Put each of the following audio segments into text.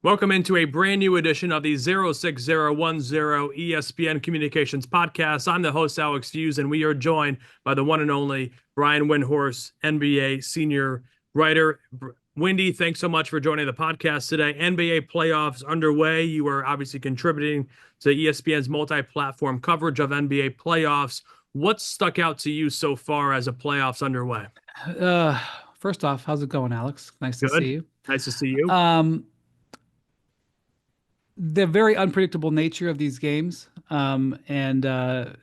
Welcome into a brand new edition of the 06010 ESPN Communications podcast. I'm the host, Alex Feuz, and we are joined by the one and only Brian Windhorst, NBA senior writer. Windy, thanks so much for joining the podcast today. NBA playoffs underway. You are obviously contributing to ESPN's multi-platform coverage of NBA playoffs. What stuck out to you so far as a playoffs underway? Uh, First off, how's it going, Alex? Nice to see Good. you. Nice to see you. Um, the very unpredictable nature of these games, and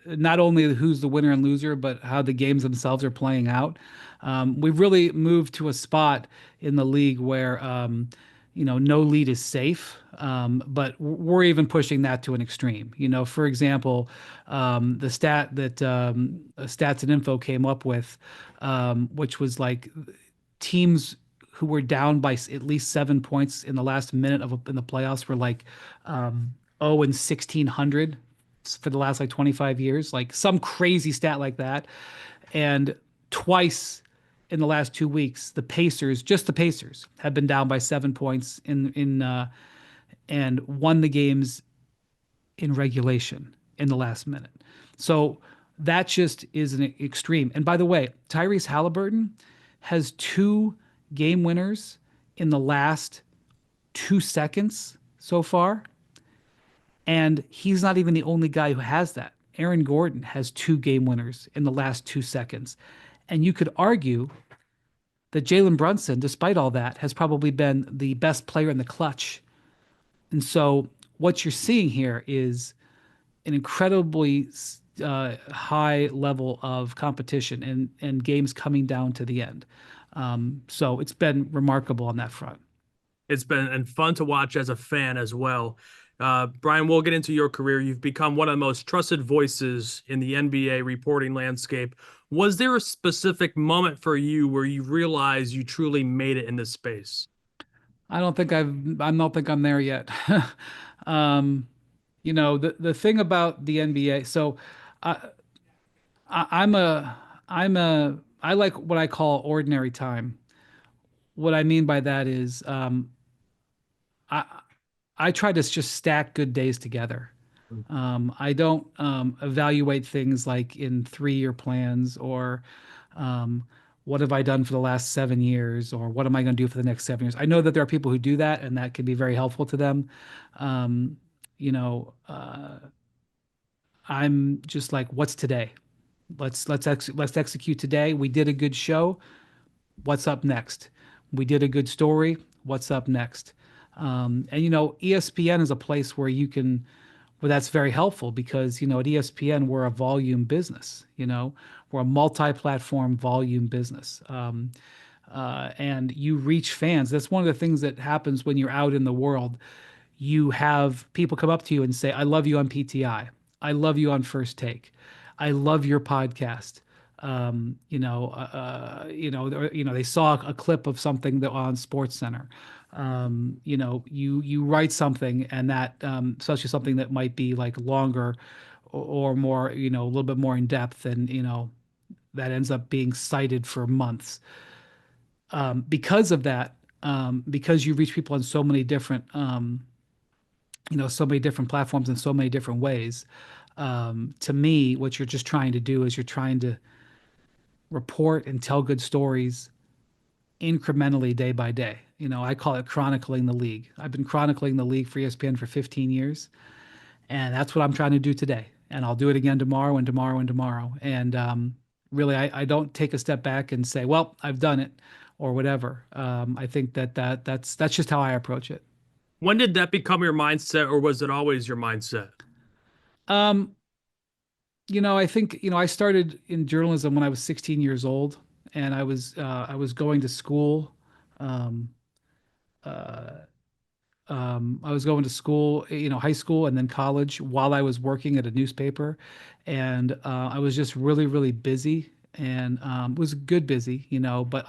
not only who's the winner and loser, but how the games themselves are playing out. We've really moved to a spot in the league where, no lead is safe, but we're even pushing that to an extreme. For example, the stat that Stats and Info came up with, which was like teams who were down by at least 7 points in the last minute in the playoffs were like 0 and 1600 for the last like 25 years, like some crazy stat like that. And twice in the last 2 weeks, just the Pacers, have been down by 7 points and won the games in regulation in the last minute. So that just is an extreme. And by the way, Tyrese Halliburton has two game winners in the last 2 seconds so far. And he's not even the only guy who has that. Aaron Gordon has two game winners in the last 2 seconds. And you could argue that Jalen Brunson, despite all that, has probably been the best player in the clutch. And so what you're seeing here is an incredibly high level of competition and games coming down to the end. So it's been remarkable on that front. It's been and fun to watch as a fan as well. Brian, we'll get into your career. You've become one of the most trusted voices in the NBA reporting landscape. Was there a specific moment for you where you realized you truly made it in this space? I don't think I'm there yet. um, the thing about the NBA. So, I, I'm a I like what I call ordinary time. What I mean by that is, I I try to just stack good days together. I don't evaluate things like in 3 year plans or um, what have I done for the last 7 years or what am I going to do for the next 7 years. I know that there are people who do that and that can be very helpful to them. Um, you know, I'm just like, what's today? Let's execute today. We did a good show. What's up next? We did a good story. What's up next? And ESPN is a place where you can, well, that's very helpful because at ESPN we're a volume business. We're a multi-platform volume business, and you reach fans. That's one of the things that happens when you're out in the world. You have people come up to you and say, "I love you on PTI. I love you on First Take. I love your podcast." They saw a clip of something that on Sports Center. You write something and that, especially something that might be like longer or more, a little bit more in depth, and that ends up being cited for months. Because of that, because you reach people on so many different platforms in so many different ways. To me, what you're just trying to do is you're trying to report and tell good stories incrementally day by day. I call it chronicling the league. I've been chronicling the league for ESPN for 15 years, and that's what I'm trying to do today. And I'll do it again tomorrow and tomorrow and tomorrow. And really, I don't take a step back and say, "Well, I've done it," or whatever. I think that's just how I approach it. When did that become your mindset, or was it always your mindset? Um, I think, I started in journalism when I was 16 years old, and I was going to school. Um, uh, I was going to school, high school and then college while I was working at a newspaper, and I was just really, really busy and was good busy, but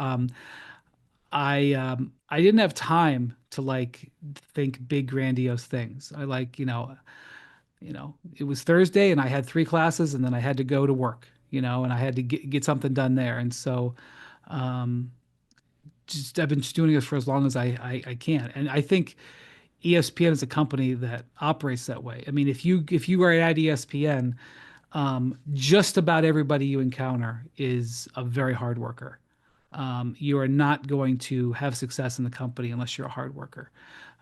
I didn't have time to like think big grandiose things. I like, it was Thursday and I had three classes and then I had to go to work, and I had to get something done there. And so um, just I've been just doing this for as long as I can. And I think ESPN is a company that operates that way. I mean, if you are at ESPN, just about everybody you encounter is a very hard worker. You are not going to have success in the company unless you're a hard worker.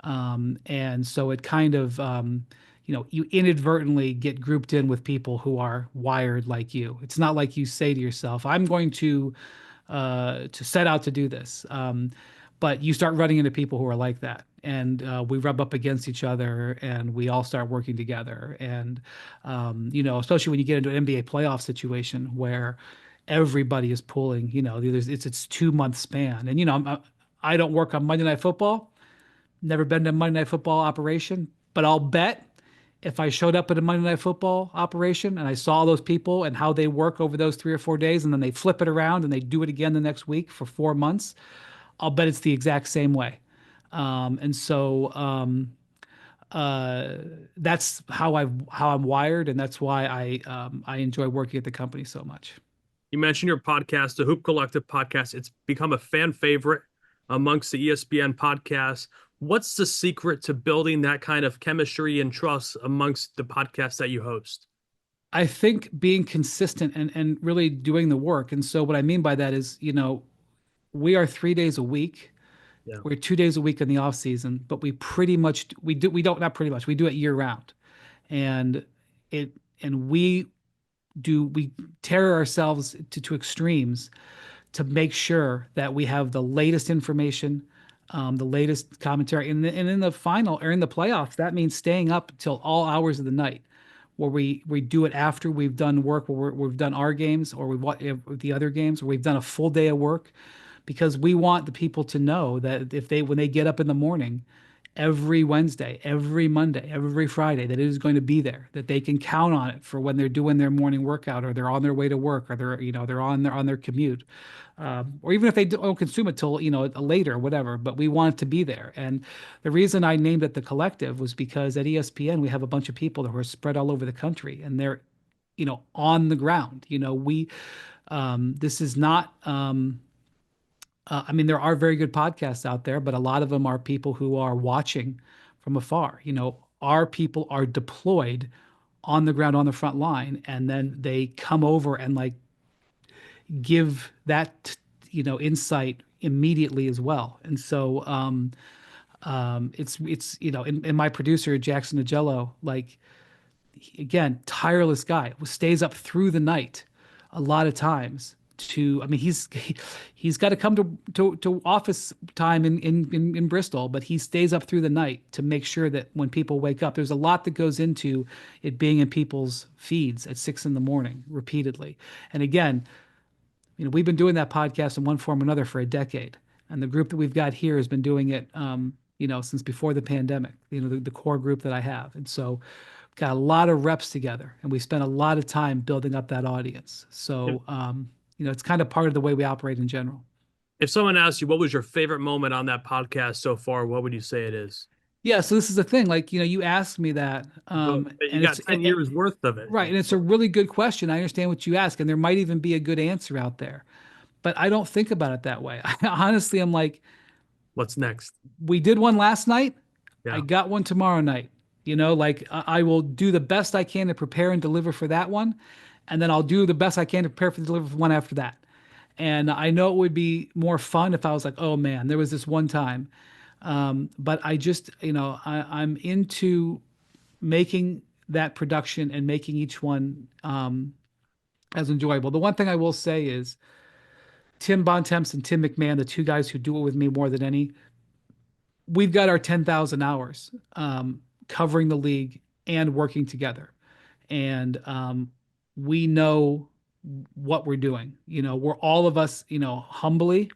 And so it kind of, you inadvertently get grouped in with people who are wired like you. It's not like you say to yourself, I'm going to set out to do this. But you start running into people who are like that. And we rub up against each other and we all start working together. And, especially when you get into an NBA playoff situation where everybody is pulling, it's 2 month span. And, I don't work on Monday Night Football, never been to a Monday Night Football operation, but I'll bet if I showed up at a Monday Night Football operation and I saw those people and how they work over those 3 or 4 days, and then they flip it around and they do it again the next week for 4 months, I'll bet it's the exact same way. And so uh, that's how I'm wired, and that's why I enjoy working at the company so much. You mentioned your podcast, the Hoop Collective podcast. It's become a fan favorite amongst the ESPN podcasts. What's the secret to building that kind of chemistry and trust amongst the podcasts that you host? I think being consistent and really doing the work. And so what I mean by that is, we are 3 days a week. Yeah. We're 2 days a week in the off season, but we pretty much we don't not pretty much we do it year round, and it and we tear ourselves to extremes to make sure that we have the latest information, the latest commentary, and in the final or in the playoffs, that means staying up till all hours of the night, where we do it after we've done work, where we've done our games or we've watched the other games, or we've done a full day of work, because we want the people to know that if they when they get up in the morning, every Wednesday, every Monday, every Friday, that it is going to be there, that they can count on it for when they're doing their morning workout or they're on their way to work or they're on their commute, or even if they don't consume it till later, whatever. But we want it to be there. And the reason I named it the Collective was because at ESPN we have a bunch of people who are spread all over the country and they're on the ground. We this is not. I mean, there are very good podcasts out there, but a lot of them are people who are watching from afar. Our people are deployed on the ground on the front line, and then they come over and like give that, insight immediately as well. And so, it's and my producer Jackson Agello, like, again, tireless guy, stays up through the night a lot of times I mean, he's got to come to office time in Bristol, but he stays up through the night to make sure that when people wake up, there's a lot that goes into it being in people's feeds at 6 in the morning repeatedly. And again, we've been doing that podcast in one form or another for a decade. And the group that we've got here has been doing it, since before the pandemic, the core group that I have. And so got a lot of reps together and we spent a lot of time building up that audience. So, it's kind of part of the way we operate in general. If someone asked you what was your favorite moment on that podcast so far, what would you say it is? Yeah, so this is the thing. Like, you asked me that, You and got 10 years worth of it. right, and it's a really good question. I understand what you ask, and there might even be a good answer out there, but I don't think about it that way. Honestly, I'm like, What's next? we did one last night. I Yeah. got one tomorrow night. Like I will do the best I can to prepare and deliver for that one, and then I'll do the best I can to prepare for deliver for one after that. And I know it would be more fun if I was like, oh man, there was this one time. But I just, I'm into making that production and making each one as enjoyable. The one thing I will say is Tim Bontemps and Tim McMahon, the two guys who do it with me more than any, we've got our 10,000 hours covering the league and working together. And we know what we're doing. We're all of us, humbly,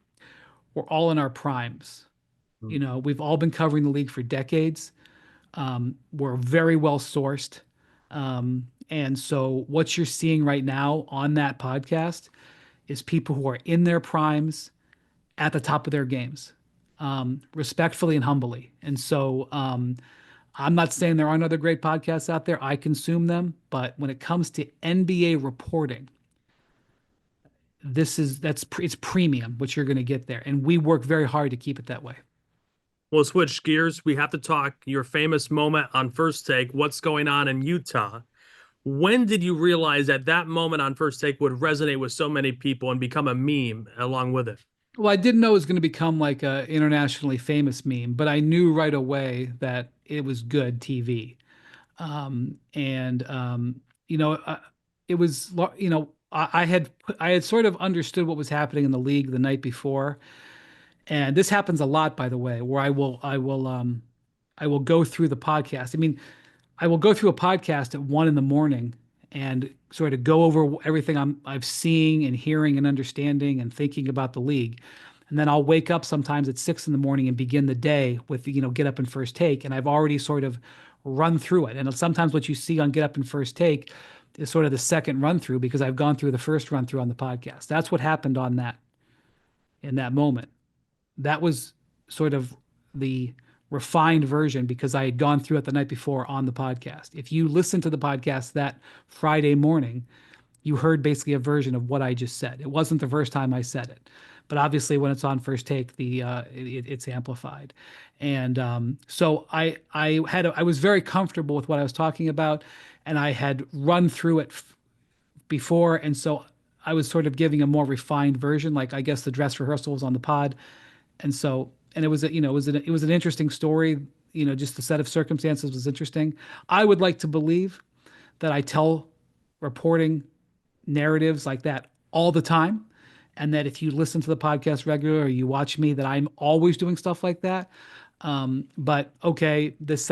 we're all in our primes. We've all been covering the league for decades. We're very well sourced. And so what you're seeing right now on that podcast is people who are in their primes at the top of their games, respectfully and humbly. And so I'm not saying there aren't other great podcasts out there. I consume them. But when it comes to NBA reporting, it's premium what you're going to get there, and we work very hard to keep it that way. We'll switch gears. We have to talk your famous moment on First Take. What's going on in Utah? When did you realize that that moment on First Take would resonate with so many people and become a meme along with it? Well, I didn't know it was going to become like a internationally famous meme, but I knew right away that it was good TV. And you know, it was I had sort of understood what was happening in the league the night before, and this happens a lot, by the way, where I will go through the podcast. I mean, I will go through a podcast at 1 in the morning and sort of go over everything I'm seeing and hearing and understanding and thinking about the league. And then I'll wake up sometimes at 6 in the morning and begin the day with, get up and first take. And I've already sort of run through it. And sometimes what you see on Get Up and First Take is sort of the second run through because I've gone through the first run through on the podcast. That's what happened on that in that moment. That was sort of the refined version because I had gone through it the night before on the podcast. If you listen to the podcast that Friday morning, you heard basically a version of what I just said. It wasn't the first time I said it, but obviously when it's on First Take, it's amplified. And so I was very comfortable with what I was talking about, and I had run through it before, and so I was sort of giving a more refined version. Like I guess the dress rehearsal was on the pod, and so and it was it was an interesting story. Just the set of circumstances was interesting. I would like to believe that I tell reporting narratives like that all the time, and that if you listen to the podcast regularly or you watch me, that I'm always doing stuff like that. But okay, this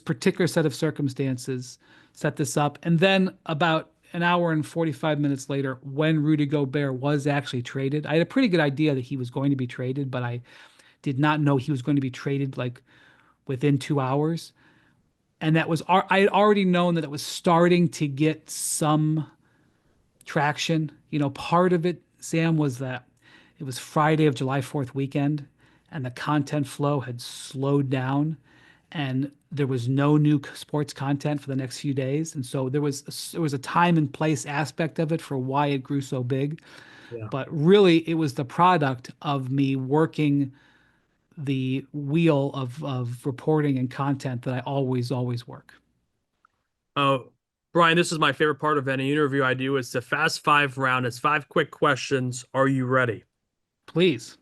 particular set of circumstances set this up, and then about an hour and 45 minutes later, when Rudy Gobert was actually traded, I had a pretty good idea that he was going to be traded, but I did not know he was going to be traded like within 2 hours. And I had already known that it was starting to get some traction. Part of it, Sam, was that it was Friday of July 4th weekend and the content flow had slowed down and there was no new sports content for the next few days. And so there was a time and place aspect of it for why it grew so big. Yeah. But really, it was the product of me working the wheel of reporting and content that I always work. Oh, Brian, this is my favorite part of any interview I do. It's the Fast Five round. It's five quick questions. Are you ready? Please.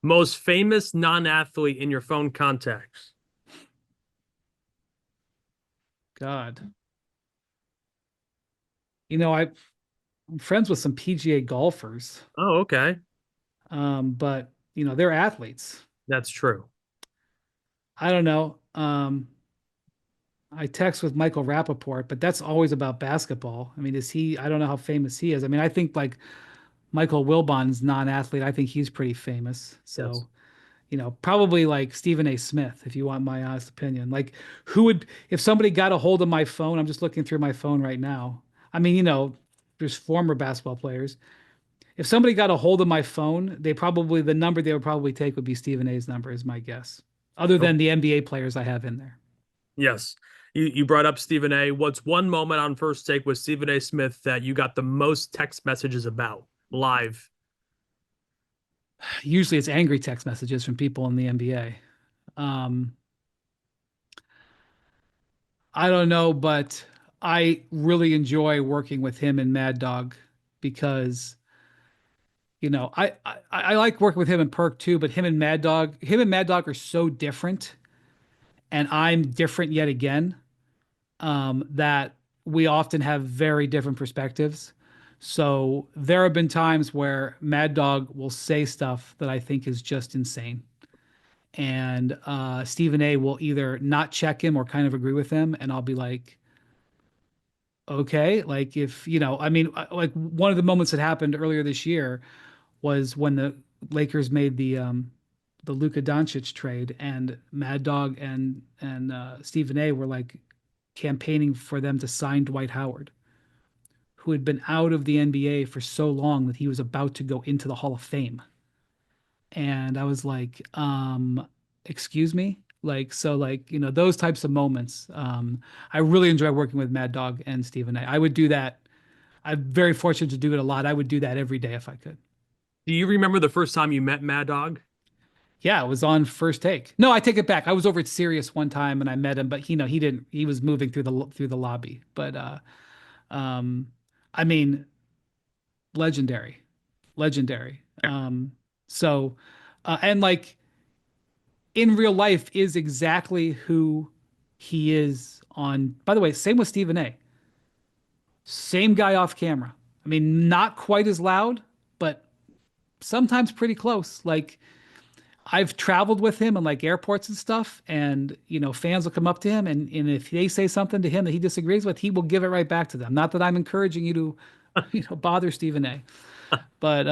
Most famous non-athlete in your phone contacts. God. I'm friends with some PGA golfers, Oh, okay. but they're athletes. That's true. I don't know. I text with Michael Rappaport, but that's always about basketball. I mean, I don't know how famous he is. I mean, I think like Michael Wilbon's non-athlete, I think he's pretty famous. Yes. So, probably like Stephen A. Smith, if you want my honest opinion. Like, if somebody got a hold of my phone, I'm just looking through my phone right now. I mean, there's former basketball players. If somebody got a hold of my phone, the number they would probably take would be Stephen A's number, is my guess. Other Oh, than the NBA players I have in there. yes. You brought up Stephen A. What's one moment on First Take with Stephen A. Smith that you got the most text messages about live? Usually it's angry text messages from people in the NBA. Um, I don't know, but I really enjoy working with him and Mad Dog because I like working with him and Perk too, but him and Mad Dog are so different, and I'm different yet again. That we often have very different perspectives. So there have been times where Mad Dog will say stuff that I think is just insane. And Stephen A will either not check him or kind of agree with him. And I'll be like, okay, like if, I mean, like one of the moments that happened earlier this year was when the Lakers made the Luka Doncic trade, and Mad Dog and Stephen A were like campaigning for them to sign Dwight Howard, who had been out of the NBA for so long that he was about to go into the Hall of Fame. And I was like, excuse me? Those types of moments. I really enjoy working with Mad Dog and Stephen A. I would do that. I'm very fortunate to do it a lot. I would do that every day if I could. Do you remember the first time you met Mad Dog? Yeah, it was on First Take. No, I take it back. I was over at Sirius one time and I met him, but he didn't. He was moving through the lobby. But um, I mean, legendary, legendary. So, and like in real life is exactly who he is on. By the way, same with Stephen A. Same guy off camera. I mean, not quite as loud, but sometimes pretty close. Like I've traveled with him in like airports and stuff, and fans will come up to him, and if they say something to him that he disagrees with, he will give it right back to them. Not that I'm encouraging you to, bother Stephen A. But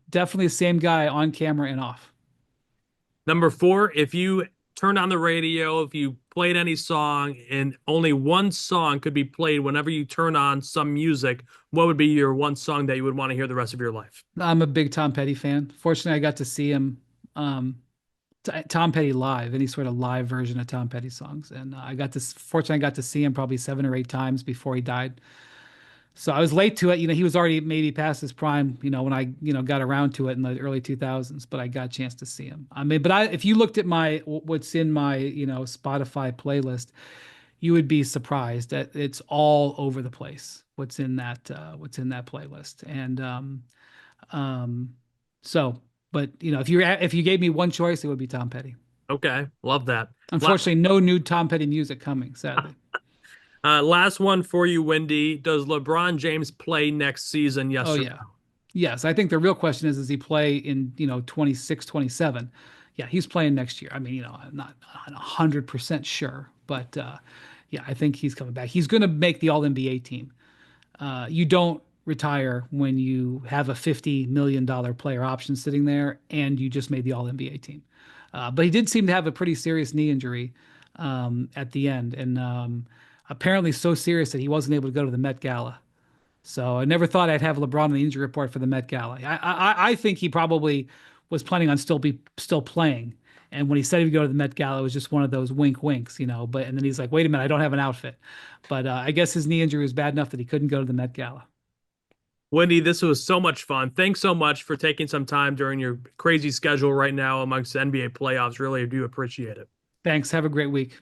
definitely the same guy on camera and off. Number four, if you turned on the radio, if you played any song and only one song could be played whenever you turn on some music, what would be your one song that you would want to hear the rest of your life? I'm a big Tom Petty fan. Fortunately, I got to see him, Tom Petty live, any sort of live version of Tom Petty songs, and fortunately, I got to see him probably 7 or 8 times before he died. So I was late to it. He was already maybe past his prime, when I, got around to it in the early 2000s, but I got a chance to see him. I mean, but if you looked at what's in my, Spotify playlist, you would be surprised that it's all over the place. What's in that playlist. And, so, but if you gave me one choice, it would be Tom Petty. Okay, love that. Unfortunately, no new Tom Petty music coming, sadly. Last one for you, Wendy. Does LeBron James play next season? Yes Oh or yeah. Yes, I think the real question is, does he play in, 26, 27? Yeah, he's playing next year. I mean, I'm not 100% sure, but yeah, I think he's coming back. He's going to make the All NBA team. You don't retire when you have a $50 million player option sitting there and you just made the All NBA team. But he did seem to have a pretty serious knee injury at the end, and apparently so serious that he wasn't able to go to the Met Gala. So I never thought I'd have LeBron on the injury report for the Met Gala. I think he probably was planning on still playing. And when he said he would go to the Met Gala, it was just one of those wink winks, But and then he's like, "Wait a minute, I don't have an outfit." But I guess his knee injury was bad enough that he couldn't go to the Met Gala. Wendy, this was so much fun. Thanks so much for taking some time during your crazy schedule right now amongst the NBA playoffs. Really do appreciate it. Thanks. Have a great week.